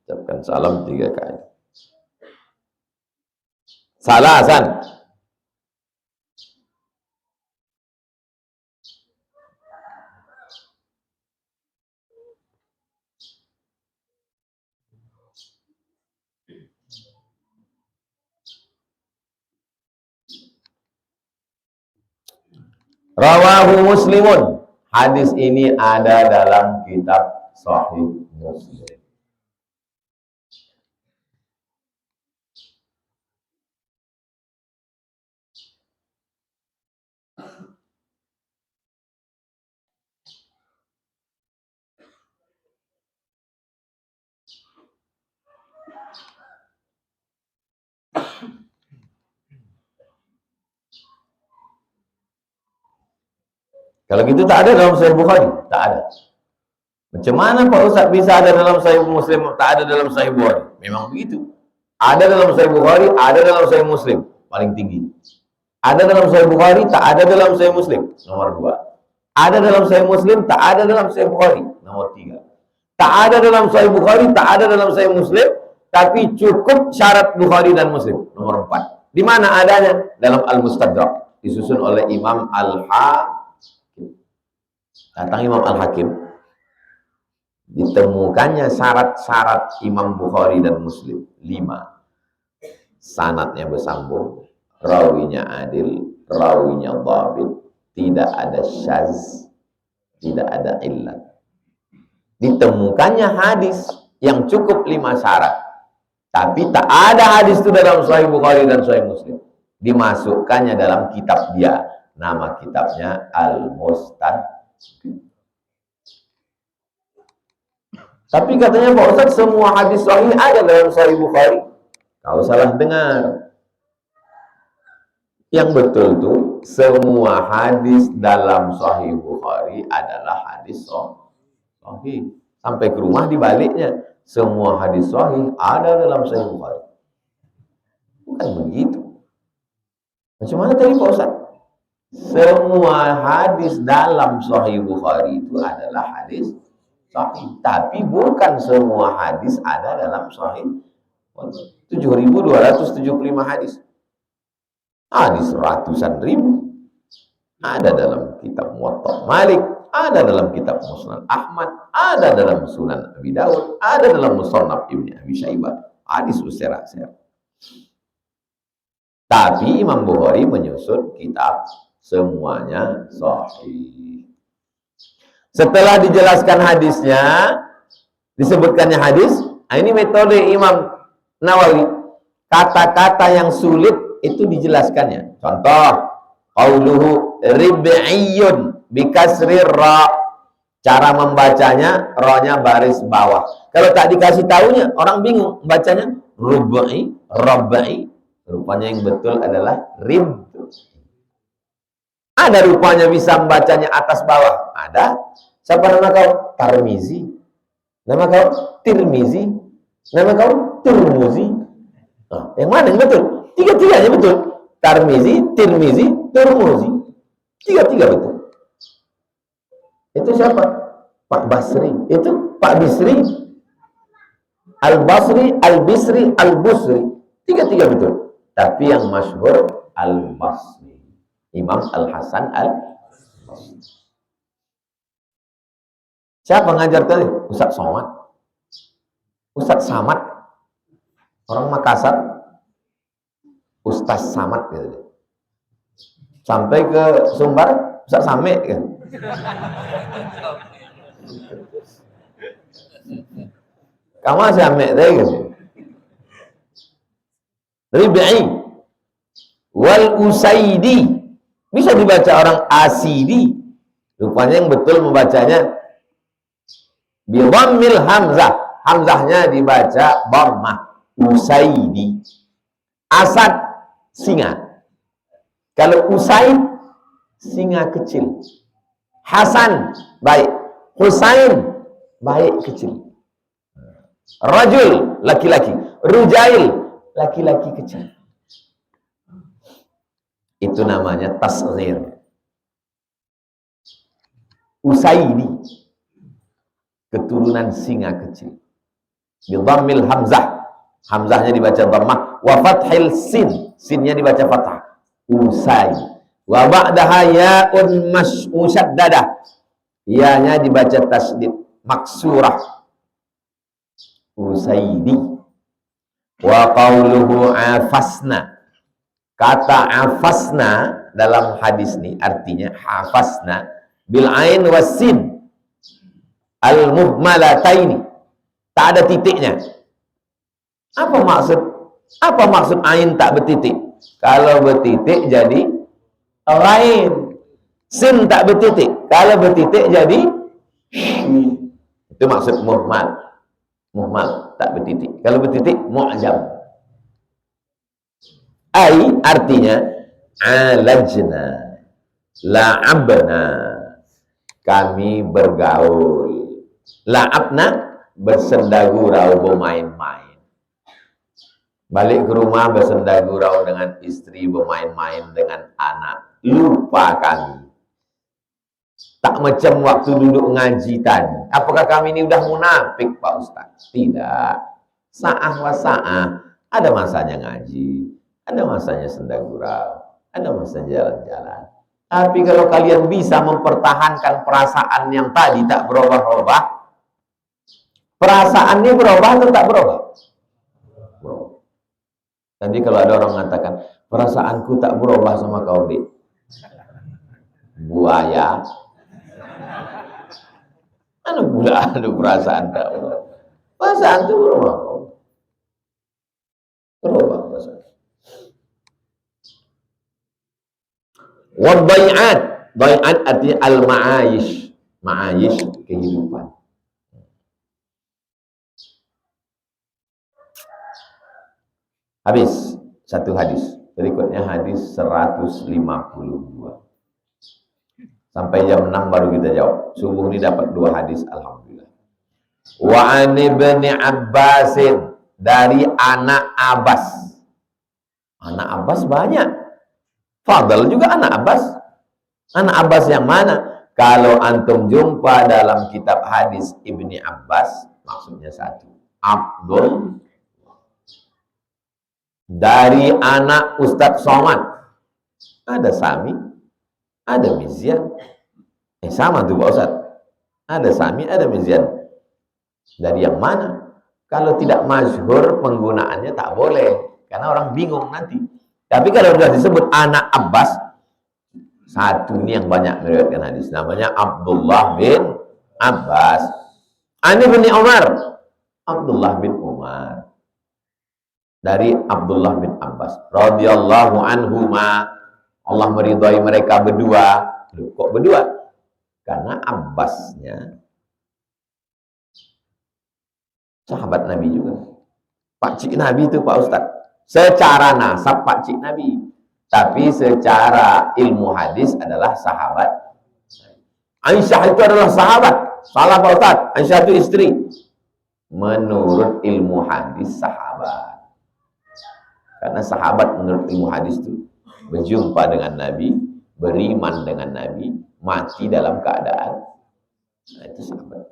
Ucapkan salam 3 kali. Salasan. Rawahu Muslimun. Hadis ini ada dalam kitab Sahih Muslim. Kalau gitu tak ada dalam Sahih Bukhari, tak ada. Macam mana Pak Ustaz bisa ada dalam Sahih Muslim, tak ada dalam Sahih Bukhari? Memang begitu. Ada dalam Sahih Bukhari, ada dalam Sahih Muslim, paling tinggi. Ada dalam Sahih Bukhari, tak ada dalam Sahih Muslim, nomor 2. Ada dalam Sahih Muslim, tak ada dalam Sahih Bukhari, nomor 3. Tak ada dalam Sahih Bukhari, tak ada dalam Sahih Muslim, tapi cukup syarat Bukhari dan Muslim, nomor 4. Di mana adanya? Dalam Al-Mustadrak, disusun oleh Imam Al-Hakim. Datang Imam Al-Hakim, Ditemukannya syarat-syarat Imam Bukhari dan Muslim 5. Sanadnya bersambung, rawinya adil, rawinya dhabit, tidak ada syaz, tidak ada illat. Ditemukannya hadis yang cukup 5 syarat, tapi tak ada hadis itu dalam Sahih Bukhari dan Sahih Muslim. Dimasukkannya dalam kitab dia, nama kitabnya Al-Mustad. Tapi katanya Pak Ustaz, semua hadis sahih ada dalam Sahih Bukhari. Kau salah dengar. Yang betul tuh, semua hadis dalam Sahih Bukhari adalah hadis sahih. Sampai ke rumah dibaliknya, semua hadis sahih ada dalam Sahih Bukhari. Bukan begitu. Macam mana tadi Pak Ustaz? Semua hadis dalam Sahih Bukhari itu adalah hadis sahih, tapi bukan semua hadis ada dalam Sahih. 7.275 hadis. Hadis ratusan ribu ada dalam kitab Muwatta Malik, ada dalam kitab Musnad Ahmad, ada dalam Sunan Abi Dawud, ada dalam Musannaf Ibnu Abi Syaibah. Hadis usir-usir. Tapi Imam Bukhari menyusun kitab semuanya sahih. Setelah dijelaskan hadisnya, disebutkannya hadis, ini metode Imam Nawawi. Kata-kata yang sulit itu dijelaskannya. Contoh, qauluhu rib'iyyun bikasrir ra. Cara membacanya, ra-nya baris bawah. Kalau tak dikasih tahunya, orang bingung bacanya rub'i, rab'i. Rupanya yang betul adalah rib. Ada rupanya bisa membacanya atas bawah. Ada. Siapa nama kau? Tarmizi. Nama kau? Tirmizi. Nama kau? Turmuzi. Nah, yang mana yang betul? Tiga-tiganya betul. Tarmizi, Tirmizi, Turmuzi. Tiga-tiga betul. Itu siapa? Pak Basri. Itu Pak Bisri. Al-Basri, Al-Bisri, Al-Busri. Tiga-tiga betul. Tapi yang masyhur Al-Basri. Imam Al-Hasan Al-Basri. Siapa ngajar tadi? Ustaz Somad. Ustaz Samad. Orang Makassar. Ustaz Samad gitu. Sampai ke Sumbar, Ustaz Same kan. Kamu Same tadi kan. Rib'i wal Usaidi. Bisa dibaca orang Asidi. Rupanya yang betul membacanya bi dhammil hamzah. Hamzahnya dibaca dhammah. Usaidi. Asad, singa. Kalau Usaid, singa kecil. Hasan, baik. Husain, baik kecil. Rajul, laki-laki. Rujail, laki-laki kecil. Itu namanya tasghir. Usaidi, keturunan singa kecil. Bidhammil hamzah. Hamzahnya dibaca dhammah. Wa fathil sin. Sinnya dibaca fathah. Usai. Wa ba'daha ya'un musyaddadah. Ya-nya dibaca tasdid. Maksurah. Usaidi. Wa qawluhu afasna. Kata afasna dalam hadis ini artinya hafasna bil ain wasin al muhmalataini. Tak ada titiknya. Apa maksud ain tak bertitik? Kalau bertitik jadi lain. Sin tak bertitik. Kalau bertitik jadi itu maksud muhmal. Muhmal tak bertitik. Kalau bertitik mu'jam. Ai artinya alajna, la'abna, kami bergaul. La'abna, bersendagurau, bermain-main. Balik ke rumah bersendagurau dengan istri, bermain-main dengan anak. Lupa kami. Tak macam waktu duduk ngaji tadi. Apakah kami ini udah munafik Pak Ustaz? Tidak. Sa'ah wa sa'ah. Ada masanya ngaji. Ada masanya sendagurau, ada masanya jalan-jalan. Tapi kalau kalian bisa mempertahankan perasaan yang tadi tak berubah-ubah, Perasaannya berubah atau tak berubah? Berubah. Jadi kalau ada orang mengatakan, perasaanku tak berubah sama kau, Dik. Buaya. Anu pula ada perasaan tak berubah. Perasaan itu berubah. Berubah perasaan. Wadai'at. Dai'at artinya al-ma'ayish. Ma'ayish, kehidupan. Habis satu hadis. Berikutnya hadis 152. Sampai jam 6 baru kita jawab. Subuh ini dapat 2 hadis, alhamdulillah. Wa an ibni Abbasin, dari anak Abbas. Anak Abbas banyak. Fadl juga anak Abbas. Anak Abbas yang mana? Kalau antum jumpa dalam kitab hadis Ibni Abbas, maksudnya satu. Abdul, dari anak Ustadz Somad. Ada Sami, ada Mizyan. Sama tuh Pak Ustadz. Ada Sami, ada Mizyan. Dari yang mana? Kalau tidak masyhur penggunaannya tak boleh, karena orang bingung nanti. Tapi kalau sudah disebut anak Abbas, satu ini yang banyak meriwayatkan hadis, namanya Abdullah bin Abbas. Ani bin Umar, Abdullah bin Umar. Dari Abdullah bin Abbas radhiyallahu anhuma, Allah meridhai mereka berdua. Loh, kok berdua? Karena Abbasnya sahabat Nabi juga. Pak Cik Nabi itu Pak Ustaz. Secara nasab Pak Cik Nabi, tapi secara ilmu hadis adalah sahabat. Aisyah itu adalah sahabat. Salah Pak Ustaz, Aisyah itu istri. Menurut ilmu hadis sahabat. Karena sahabat menurut ilmu hadis itu berjumpa dengan Nabi, beriman dengan Nabi, mati dalam keadaan. Nah, itu sahabat.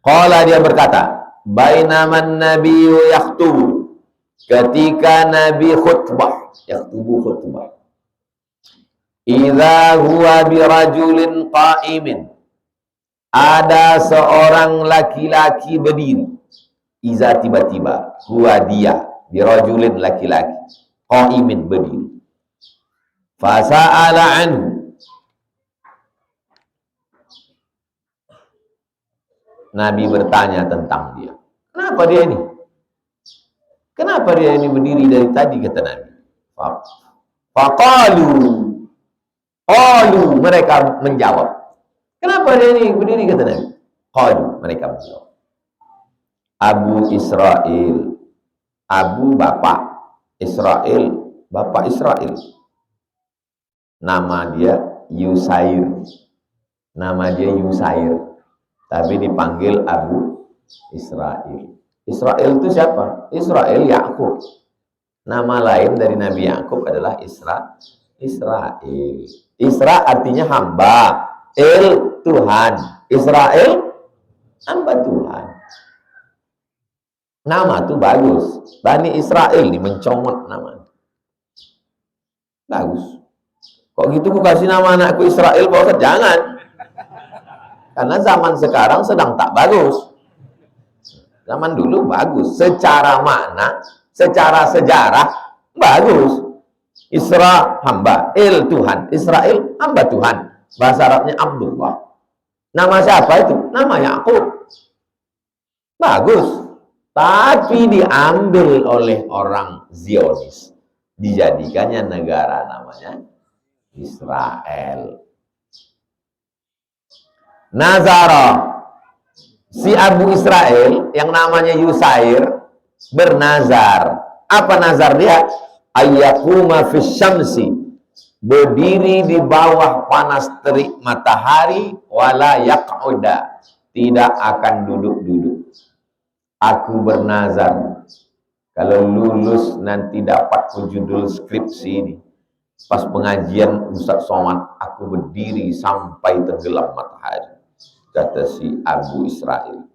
Qala, dia berkata, bainaman nabiyyu yaktubu, ketika Nabi khutbah, yaktubu khutbah. Idza huwa birajulin qa'imin, ada seorang laki-laki berdiri. Iza, tiba-tiba, huwa dia, birajulin, laki-laki, qa'imin, berdiri. Fasa'ala anhu, Nabi bertanya tentang dia. Kenapa dia ini? Kenapa dia ini berdiri dari tadi, kata Nabi. Faqalu, mereka menjawab. Kenapa dia ini berdiri, kata Nabi. Qalu, mereka menjawab. Abu Israel, Abu bapak, Israel bapak Israel. Nama dia Yusair. Nama dia Yusair, tapi dipanggil Abu Israel. Israel itu siapa? Israel Yakub. Nama lain dari Nabi Yakub adalah Israel. Isra artinya hamba, Tuhan. Israel hamba Tuhan. Nama tuh bagus. Bani Israel nih mencomot nama. Bagus. Kok gitu ku kasih nama anakku Israel, Pak Ustaz? Jangan. Karena zaman sekarang sedang tak bagus. Zaman dulu bagus. Secara makna, secara sejarah, bagus. Isra hamba, Tuhan. Israel hamba Tuhan. Bahasa Arabnya Abdullah. Nama siapa itu? Nama Yakub. Bagus. Tapi diambil oleh orang Zionis, dijadikannya negara namanya Israel. Nazara, si Abu Israel yang namanya Yusair bernazar. Apa nazar dia? Ayyakuma fis syamsi, berdiri di bawah panas terik matahari, wala yaq'uda, tidak akan duduk-duduk. Aku bernazar, kalau lulus nanti dapat judul skripsi ini, pas pengajian Ustaz Somad, aku berdiri sampai tenggelam matahari, kata si Abu Israel.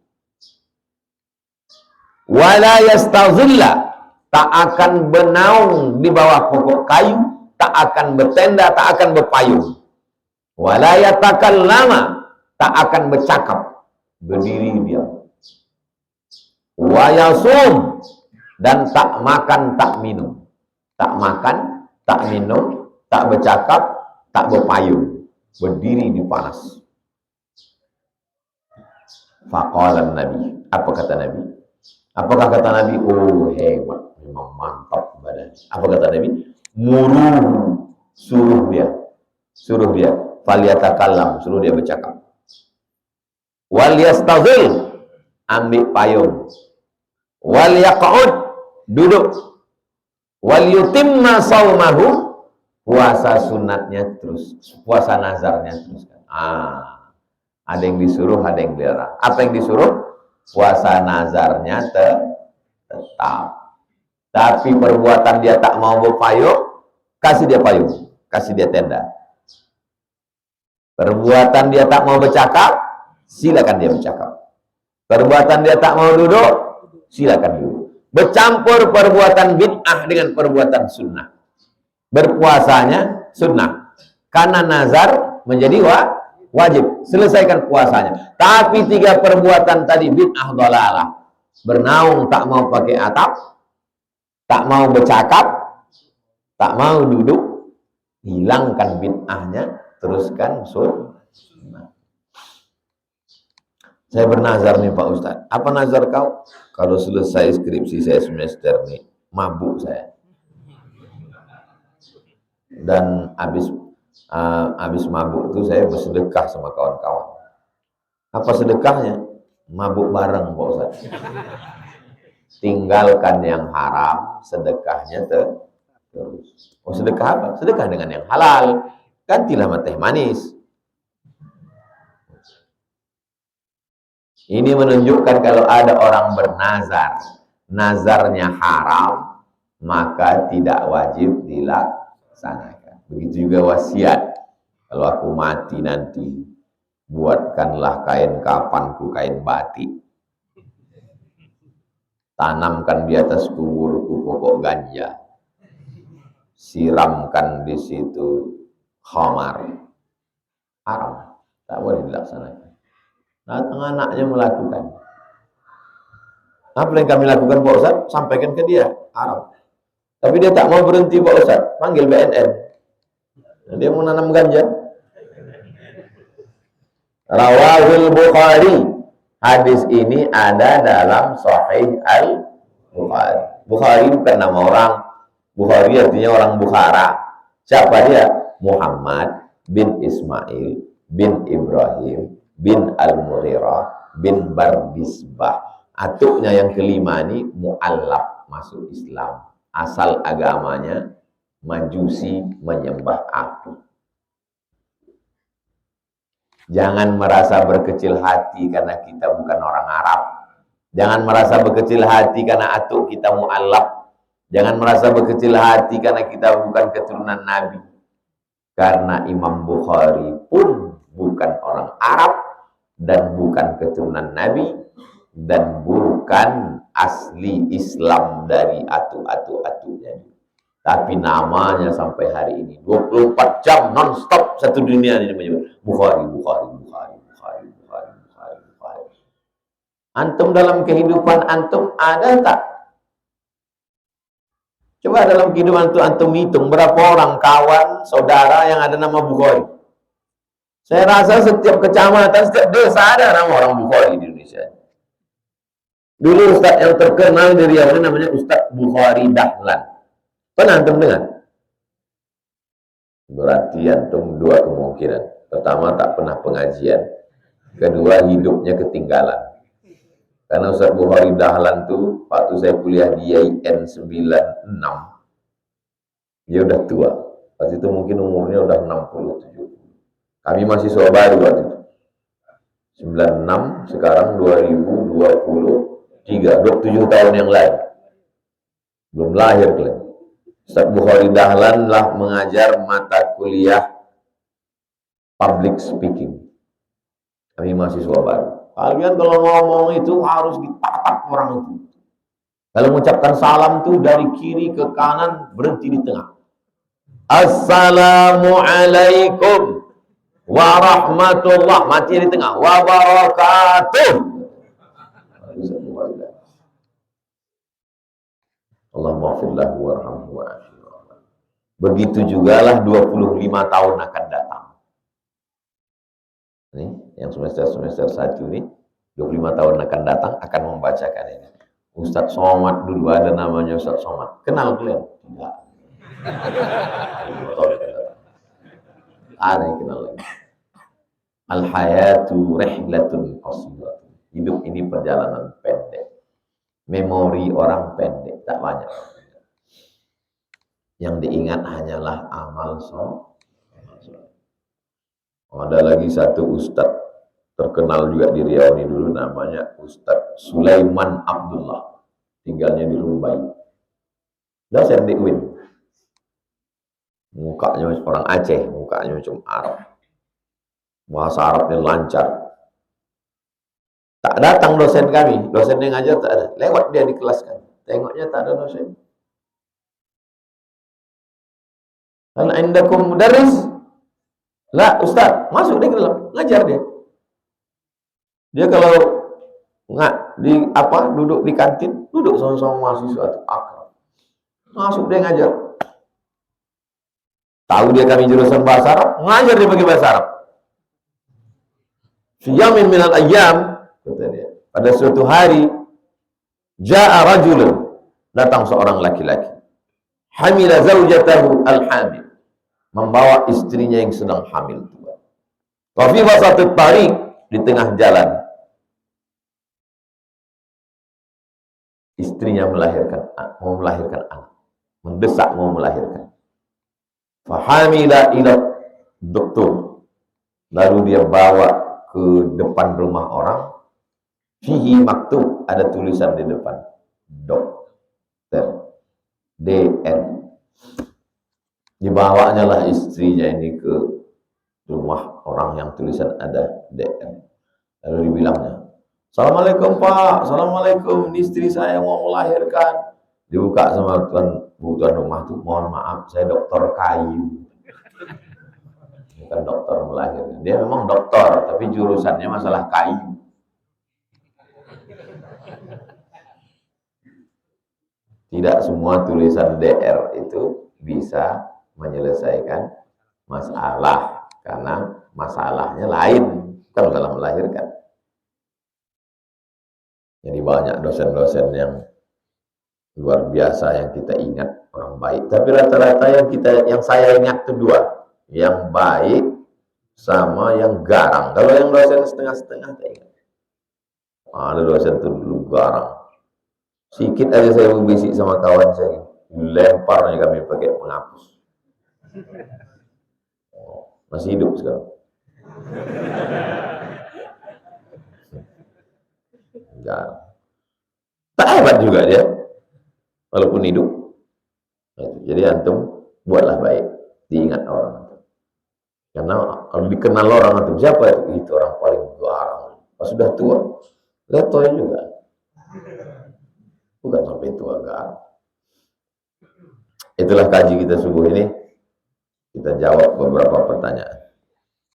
Wala yastazilla, tak akan bernaung di bawah pokok kayu, tak akan bertenda, tak akan berpayung. Wala yatakallama, tak akan bercakap, berdiri diam. Wa yasum, dan tak makan tak minum. Tak makan, tak minum, tak bercakap, tak berpayung, berdiri di panas. Faqala Nabi, apa kata Nabi? Apakah kata Nabi? Oh hebat, memang mantap badan. Apa kata Nabi? Muruh, suruh dia, faliyatakallam, suruh dia bercakap. Wal yastazil, ambil payung. Wal yaq'ud, duduk. Wal yutimma saumahu, puasa sunatnya terus, puasa nazarnya teruskan. Ada yang disuruh, ada yang dilarang. Apa yang disuruh? Puasa nazarnya tetap. Tapi perbuatan dia tak mau berpayung, kasih dia payung, kasih dia tenda. Perbuatan dia tak mau bercakap, silakan dia bercakap. Perbuatan dia tak mau duduk, silakan duduk. Bercampur perbuatan bid'ah dengan perbuatan sunnah. Berpuasanya sunnah. Karena nazar menjadi wajib. Selesaikan puasanya. Tapi 3 perbuatan tadi bid'ah dhalalah. Bernaung tak mau pakai atap, tak mau bercakap, tak mau duduk, hilangkan bid'ahnya, teruskan sunnah. Saya bernazar nih Pak Ustadz. Apa nazar kau? Kalau selesai skripsi saya semester nih, mabuk saya. Dan habis mabuk itu saya bersedekah sama kawan-kawan. Apa sedekahnya? Mabuk bareng Pak Ustadz. Tinggalkan yang haram, sedekahnya terus. Oh sedekah apa? Sedekah dengan yang halal. Gantilah sama teh manis. Ini menunjukkan kalau ada orang bernazar, nazarnya haram, maka tidak wajib dilaksanakan. Begitu juga wasiat. Kalau aku mati nanti, buatkanlah kain kafanku kain batik. Tanamkan di atas kuburku pokok ganja. Siramkan di situ khamar. Haram. Tak boleh dilaksanakan. Datang anaknya melakukan. Apa yang kami lakukan Pak Ustaz? Sampaikan ke dia. Haram. Tapi dia tak mau berhenti Pak Ustaz. Panggil BNN. Dia mau nanam ganja. Rawahul Bukhari. Hadis ini ada dalam Sahih Al-Bukhari. Bukhari bukan nama orang. Bukhari artinya orang Bukhara. Siapa dia? Muhammad bin Ismail bin Ibrahim bin Al-Mughirah bin Bardisbah. Atuknya yang kelima ini mu'allaf, masuk Islam. Asal agamanya Majusi, menyembah api. Jangan merasa berkecil hati karena kita bukan orang Arab. Jangan merasa berkecil hati karena atuk kita mu'allaf. Jangan merasa berkecil hati karena kita bukan keturunan Nabi. Karena Imam Bukhari pun bukan orang Arab dan bukan keturunan Nabi dan bukan asli Islam dari atu-atunya. Tapi namanya sampai hari ini 24 jam non-stop satu dunia ini menyebut Bukhari. Antum dalam kehidupan antum ada tak? Coba dalam kehidupan antum hitung berapa orang kawan, saudara yang ada nama Bukhari. Saya rasa setiap kecamatan, setiap desa ada nama orang Bukhari di Indonesia. Dulu Ustadz yang terkenal di Riau ini namanya Ustadz Bukhari Dahlan. Pernah antum dengar? Berarti antum 2 kemungkinan. Pertama, tak pernah pengajian. Kedua, hidupnya ketinggalan. Karena Ustadz Bukhari Dahlan tuh waktu saya kuliah di IAIN 96, dia udah tua. Waktu itu mungkin umurnya udah 60-70. Kami masih baru waktu itu. 96, sekarang 2023, 27 tahun yang lalu. Belum lahir kalian. Ustadz Bukhari Dahlan lah mengajar mata kuliah public speaking. Kami mahasiswa baru. Kalian kalau ngomong itu harus ditatap orang itu. Kalau mengucapkan salam tuh dari kiri ke kanan, berhenti di tengah. Assalamualaikum. Wa rahmatullah, mati di tengah. Wa barakatuh. Allahumma ghfirlahu warhamhu wa'afihi. Begitu jugalah 25 tahun akan datang. Ini yang semester 1 ini 25 tahun akan datang akan membacakan ini. Ustadz Somad dulu ada namanya Ustadz Somad. Kenal kalian? Tidak. Ada yang kenal lagi. Al-hayatu rihlatun qasirah. Hidup ini perjalanan pendek. Memori orang pendek, tak banyak. Yang diingat hanyalah amal soleh. Ada lagi satu ustadz terkenal juga di Riau ini dulu, namanya Ustadz Sulaiman Abdullah, tinggalnya di Rumbai. Dosen di UIN. Mukanya orang Aceh, mukanya macam Arab. Bahasa Arabnya lancar. Tak datang dosen kami, dosen yang ngajar tak ada. Lewat dia di kelas kami. Tengoknya tak ada dosen. Hal indakum mudarris? Lah, Ustaz, masuk dia ke dalam, ngajar dia. Dia kalau duduk di kantin, duduk sama-sama mahasiswa itu akrab. Masuk dia ngajar. Tahu dia kami jurusan bahasa Arab, ngajar dia pakai bahasa Arab. Fi yamin minal ayyam, kata dia, pada suatu hari, ja'a rajulun, datang seorang laki-laki. Hamila zaujatahu al-hamil, membawa istrinya yang sedang hamil. Wa fi wasatit tariq, di tengah jalan, istrinya mau melahirkan anak, mendesak mau melahirkan. Fahamila ila dokter, lalu dia bawa ke depan rumah orang. Fihi maktub, ada tulisan di depan, dokter, DR. Dibawanya lah istrinya ini ke rumah orang yang tulisan ada DR. Lalu dibilangnya, Assalamualaikum Pak, Assalamualaikum, istri saya mau melahirkan. Dibuka sama tuan rumah tuh, mohon maaf, saya dokter kayu. Bukan dokter melahirkan. Dia memang dokter, tapi jurusannya masalah kayu. Tidak semua tulisan DR itu bisa menyelesaikan masalah, karena masalahnya lain, bukan masalah melahirkan. Jadi banyak dosen-dosen yang luar biasa yang kita ingat, orang baik. Tapi rata-rata yang saya ingat itu dua, yang baik sama yang garang. Kalau yang dosen setengah-setengah tak ingat. Ada dosen itu dulu garang. Sikit aja saya berbisik sama kawan saya, lemparnya kami pakai penghapus. Masih hidup sekarang. Garang. Tak hebat juga dia, walaupun hidup. Jadi antum buatlah baik, diingat orang. Karena kalau dikenal orang antum, siapa itu orang paling garang. Pas sudah tua, letoy juga. Bukan sampai tua garang. Itulah kaji kita subuh ini. Kita jawab beberapa pertanyaan.